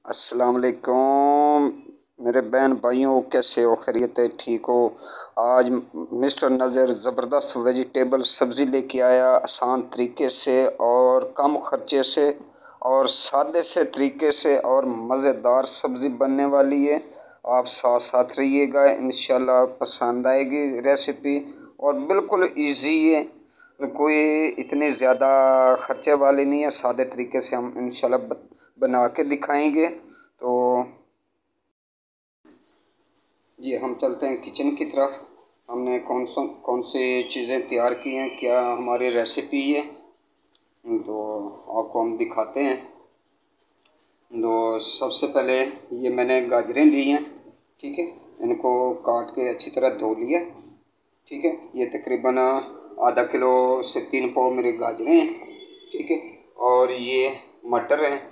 अस्सलाम वालेकुम मेरे बहन भाइयों, कैसे हो? खैरियत है? ठीक हो? आज मिस्टर नज़र ज़बरदस्त वेजिटेबल सब्ज़ी लेके आया, आसान तरीके से और कम खर्चे से और सादे से तरीके से और मज़ेदार सब्ज़ी बनने वाली है। आप साथ साथ रहिएगा, इंशाल्लाह पसंद आएगी रेसिपी और बिल्कुल इजी है। कोई इतने ज़्यादा खर्चे वाली नहीं है, सादे तरीके से हम इंशाल्लाह बना के दिखाएंगे। तो जी हम चलते हैं किचन की तरफ। हमने कौन सी चीज़ें तैयार की हैं, क्या हमारी रेसिपी है, तो आपको हम दिखाते हैं। तो सबसे पहले ये मैंने गाजरें ली हैं, ठीक है। इनको काट के अच्छी तरह धो लिया, ठीक है। ये तकरीबन आधा किलो से 3 पाव मेरे गाजरें हैं, ठीक है। और ये मटर हैं,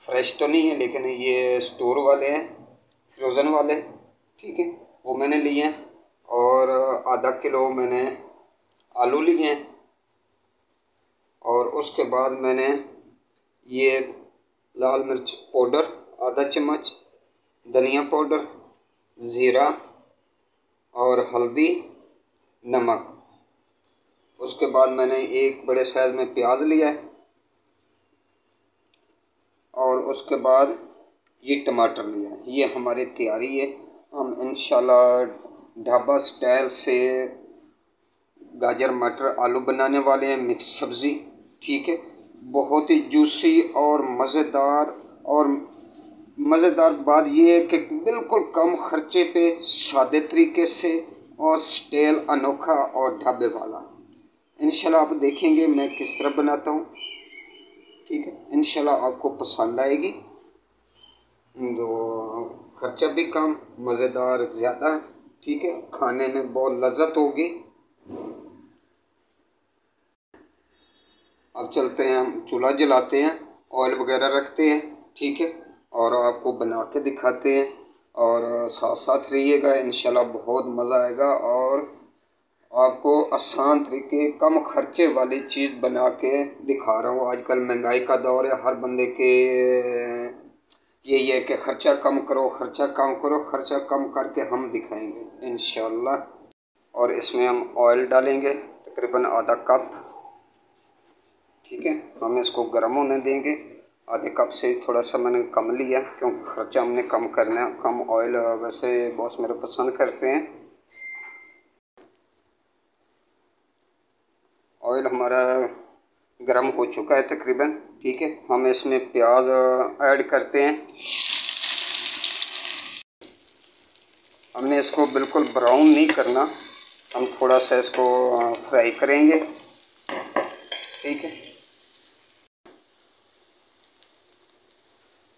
फ्रेश तो नहीं है लेकिन ये स्टोर वाले हैं, फ्रोज़न वाले, ठीक है, वो मैंने लिए हैं। और आधा किलो मैंने आलू लिए हैं। और उसके बाद मैंने ये लाल मिर्च पाउडर आधा चम्मच, धनिया पाउडर, ज़ीरा और हल्दी, नमक। उसके बाद मैंने एक बड़े साइज़ में प्याज लिया है। और उसके बाद ये टमाटर लिया है। ये हमारी तैयारी है। हम इंशाल्लाह ढाबा स्टाइल से गाजर मटर आलू बनाने वाले हैं, मिक्स सब्ज़ी, ठीक है। बहुत ही जूसी और मज़ेदार। और मज़ेदार बात ये है कि बिल्कुल कम खर्चे पे सादे तरीके से और स्टाइल अनोखा और ढाबे वाला। इंशाल्लाह आप देखेंगे मैं किस तरह बनाता हूँ, ठीक है। इंशाल्लाह आपको पसंद आएगी। तो खर्चा भी कम, मज़ेदार ज़्यादा, ठीक है। खाने में बहुत लज्जत होगी। अब चलते हैं, हम चूल्हा जलाते हैं, ऑयल वगैरह रखते हैं, ठीक है। और आपको बना के दिखाते हैं और साथ साथ रहिएगा, इंशाल्लाह बहुत मज़ा आएगा। और आपको आसान तरीके कम खर्चे वाली चीज़ बना के दिखा रहा हूँ। आजकल महंगाई का दौर है, हर बंदे के यही है कि खर्चा कम करो, खर्चा कम करो, खर्चा कम करके हम दिखाएंगे इंशाल्लाह। और इसमें हम ऑयल डालेंगे तकरीबन आधा कप, ठीक है। हम इसको गर्म होने देंगे। आधे कप से थोड़ा सा मैंने कम लिया क्योंकि खर्चा हमने कम करना है। कम ऑयल वैसे बॉस मेरे पसंद करते हैं। ऑयल हमारा गर्म हो चुका है तकरीबन, ठीक है। हम इसमें प्याज ऐड करते हैं। हमने इसको बिल्कुल ब्राउन नहीं करना, हम थोड़ा सा इसको फ्राई करेंगे, ठीक है।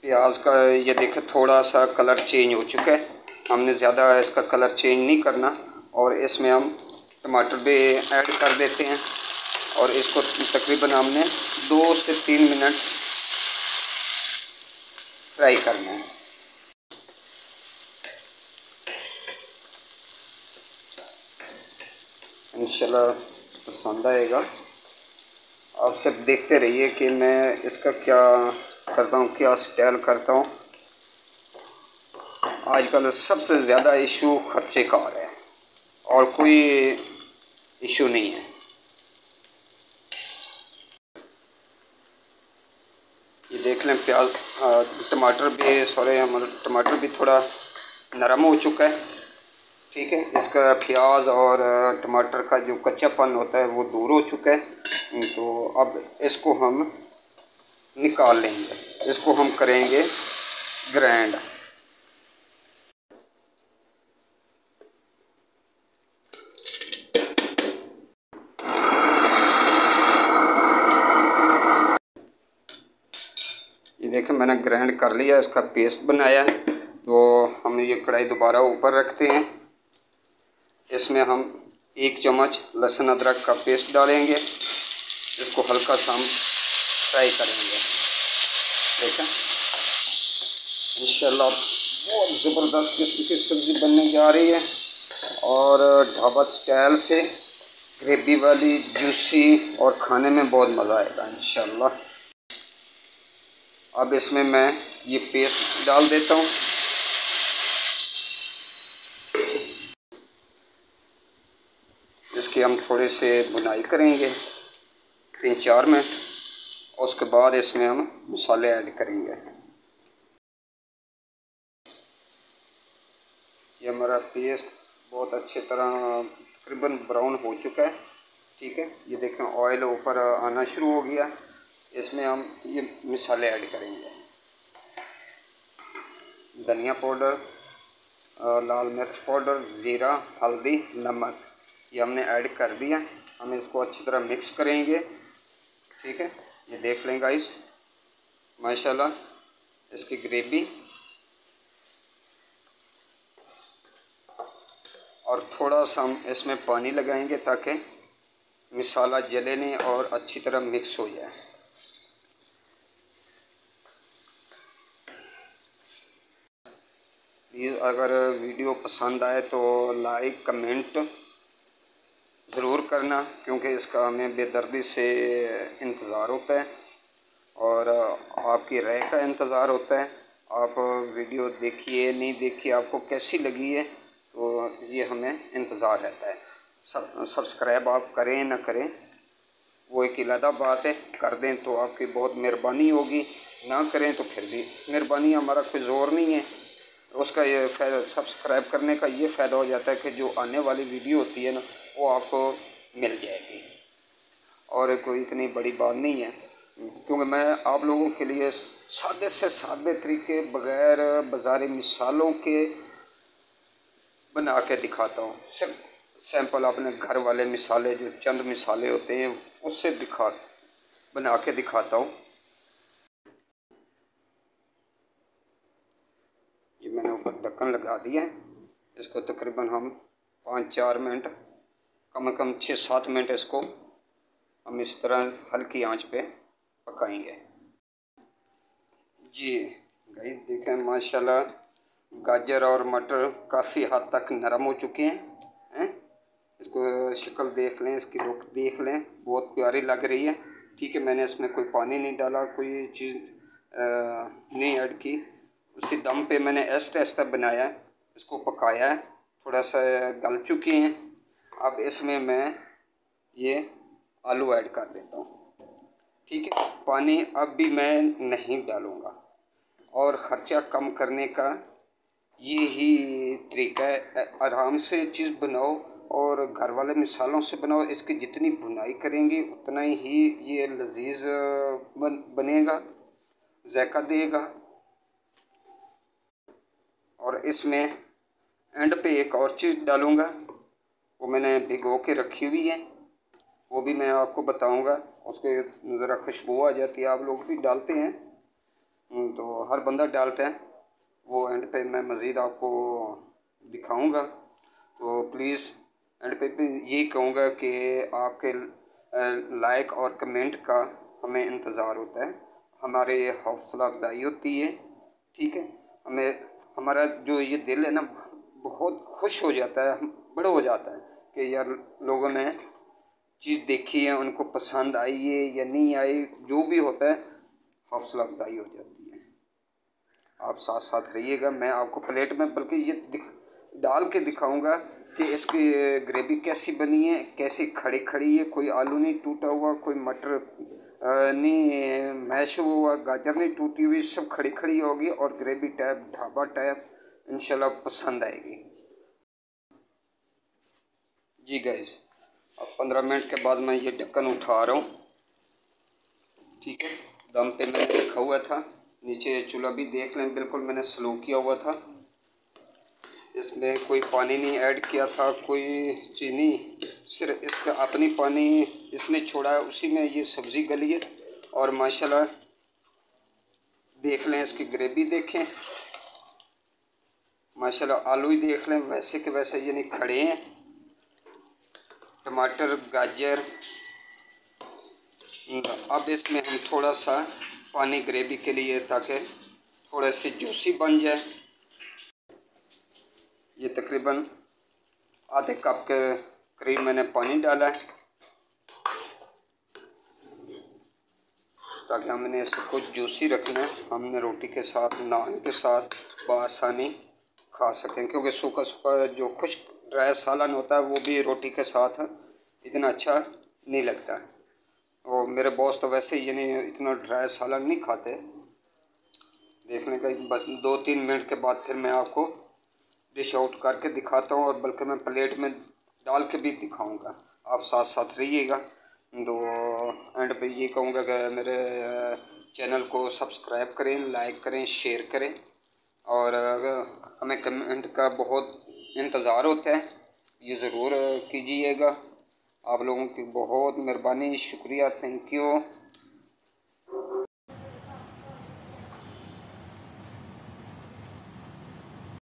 प्याज का ये देखें थोड़ा सा कलर चेंज हो चुका है, हमने ज़्यादा इसका कलर चेंज नहीं करना। और इसमें हम टमाटर भी ऐड कर देते हैं और इसको तकरीबन हमने 2 से 3 मिनट फ्राई करना है। इंशाल्लाह पसंद आएगा। आप सब देखते रहिए कि मैं इसका क्या करता हूँ, क्या स्टाइल करता हूँ। आजकल सबसे ज़्यादा इशू खर्चे का आ रहा है और कोई इशू नहीं है। ये देख लें प्याज टमाटर भी हमारा टमाटर भी थोड़ा नरम हो चुका है, ठीक है। इसका प्याज और टमाटर का जो कच्चापन होता है वो दूर हो चुका है। तो अब इसको हम निकाल लेंगे, इसको हम करेंगे ग्राइंड। ये देखें मैंने ग्राइंड कर लिया, इसका पेस्ट बनाया। तो हम ये कढ़ाई दोबारा ऊपर रखते हैं। इसमें हम 1 चम्मच लहसुन अदरक का पेस्ट डालेंगे। इसको हल्का सा हम फ्राई करेंगे। देखें इंशाल्लाह बहुत ज़बरदस्त किस्म की सब्ज़ी बनने जा रही है और ढाबा स्टाइल से ग्रेवी वाली, जूसी और खाने में बहुत मज़ा आएगा इंशाल्लाह। अब इसमें मैं ये पेस्ट डाल देता हूँ। इसकी हम थोड़े से भुनाई करेंगे 3-4 मिनट। उसके बाद इसमें हम मसाले ऐड करेंगे। ये हमारा पेस्ट बहुत अच्छी तरह तकरीबन ब्राउन हो चुका है। ठीक है, ये देखें ऑयल ऊपर आना शुरू हो गया। इसमें हम ये मसाले ऐड करेंगे। धनिया पाउडर, लाल मिर्च पाउडर, ज़ीरा, हल्दी, नमक, ये हमने ऐड कर दिया। हम इसको अच्छी तरह मिक्स करेंगे। ठीक है, ये देख लें गाइस, माशाल्लाह इसकी ग्रेवी। और थोड़ा सा हम इसमें पानी लगाएंगे ताकि मसाला जले नहीं और अच्छी तरह मिक्स हो जाए। प्लीज़ अगर वीडियो पसंद आए तो लाइक कमेंट ज़रूर करना, क्योंकि इसका हमें बेदर्दी से इंतज़ार होता है और आपकी राय का इंतज़ार होता है। आप वीडियो देखिए नहीं देखिए, आपको कैसी लगी है, तो ये हमें इंतज़ार रहता है। सब्सक्राइब आप करें ना करें वो एक अलग बात है, कर दें तो आपकी बहुत मेहरबानी होगी, ना करें तो फिर भी मेहरबानी, हमारा कोई ज़ोर नहीं है। उसका ये फ़ायदा, सब्सक्राइब करने का ये फ़ायदा हो जाता है कि जो आने वाली वीडियो होती है ना वो आपको मिल जाएगी। और कोई इतनी बड़ी बात नहीं है, क्योंकि मैं आप लोगों के लिए सादे से सादे तरीके बग़ैर बाज़ारी मिसालों के बना के दिखाता हूँ। सिर्फ सैंपल अपने घर वाले मिसाले, जो चंद मिसाले होते हैं उससे बना के दिखाता हूँ। ये मैंने ऊपर ढक्कन लगा दिया है। इसको तकरीबन हम 5-4 मिनट, कम से कम 6-7 मिनट इसको हम इस तरह हल्की आंच पे पकाएंगे। जी गाइस देखें, माशाल्लाह गाजर और मटर काफ़ी हद तक नरम हो चुके हैं। इसको शक्ल देख लें, इसकी लुक देख लें, बहुत प्यारी लग रही है। ठीक है, मैंने इसमें कोई पानी नहीं डाला, कोई चीज़ नहीं ऐड की। उसी दम पे मैंने आहिस्ता आहिस्ता बनाया है, इसको पकाया है। थोड़ा सा गल चुकी हैं। अब इसमें मैं ये आलू ऐड कर देता हूँ। ठीक है, पानी अब भी मैं नहीं डालूँगा। और ख़र्चा कम करने का ये ही तरीका है। आराम से चीज़ बनाओ और घर वाले मिसालों से बनाओ। इसकी जितनी भुनाई करेंगे उतना ही ये लजीज बनेगा, जायका देगा। और इसमें एंड पे एक और चीज़ डालूँगा, वो मैंने भिगो के रखी हुई है, वो भी मैं आपको बताऊँगा। उसके ज़रा खुशबू आ जाती है, आप लोग भी डालते हैं, तो हर बंदा डालता है। वो एंड पे मैं मज़ीद आपको दिखाऊंगा। तो प्लीज़ एंड पे भी यही कहूँगा कि आपके लाइक और कमेंट का हमें इंतज़ार होता है, हमारे हौसला अफजाई होती है। ठीक है, हमें हमारा जो ये दिल है ना बहुत खुश हो जाता है, बड़ा हो जाता है कि यार लोगों ने चीज़ देखी है, उनको पसंद आई है या नहीं आई, जो भी होता है हौसला अफजाई हो जाती है। आप साथ साथ रहिएगा। मैं आपको प्लेट में बल्कि ये डाल के दिखाऊंगा कि इसकी ग्रेवी कैसी बनी है, कैसी खड़ी खड़ी है। कोई आलू नहीं टूटा हुआ, कोई मटर नहीं मैश हुआ, गाजर नहीं टूटी हुई, सब खड़ी खड़ी होगी और ग्रेवी टाइप ढाबा टाइप इंशाल्लाह पसंद आएगी। जी गाइस, अब 15 मिनट के बाद मैं ये ढक्कन उठा रहा हूँ। ठीक है, दम पे मैंने रखा हुआ था, नीचे चूल्हा भी देख लें बिल्कुल मैंने स्लो किया हुआ था। इसमें कोई पानी नहीं ऐड किया था, कोई चीज़ नहीं, सिर्फ इसका अपनी पानी इसने छोड़ा है, उसी में ये सब्ज़ी गली है। और माशाल्लाह देख लें, इसकी ग्रेवी देखें, माशाल्लाह आलू ही देख लें वैसे के वैसे यानी खड़े हैं। टमाटर, गाजर, अब इसमें हम थोड़ा सा पानी ग्रेवी के लिए, ताकि थोड़ा सी जूसी बन जाए। ये तकरीबन आधे कप के करीब मैंने पानी डाला है। ताकि हमने इसको जूसी रखना है, हमने रोटी के साथ, नान के साथ बआसानी खा सकें। क्योंकि सूखा सूखा जो खुश्क ड्राई सालन होता है वो भी रोटी के साथ इतना अच्छा नहीं लगता है। और मेरे बॉस तो वैसे ही यानी इतना ड्राई सालन नहीं खाते। देखने का बस 2-3 मिनट के बाद फिर मैं आपको डिश आउट करके दिखाता हूँ, और बल्कि मैं प्लेट में डाल के भी दिखाऊंगा। आप साथ साथ रहिएगा। तो एंड पे ये कहूँगा कि मेरे चैनल को सब्सक्राइब करें, लाइक करें, शेयर करें, और हमें कमेंट का बहुत इंतज़ार होता है, ये ज़रूर कीजिएगा। आप लोगों की बहुत मेहरबानी, शुक्रिया, थैंक यू।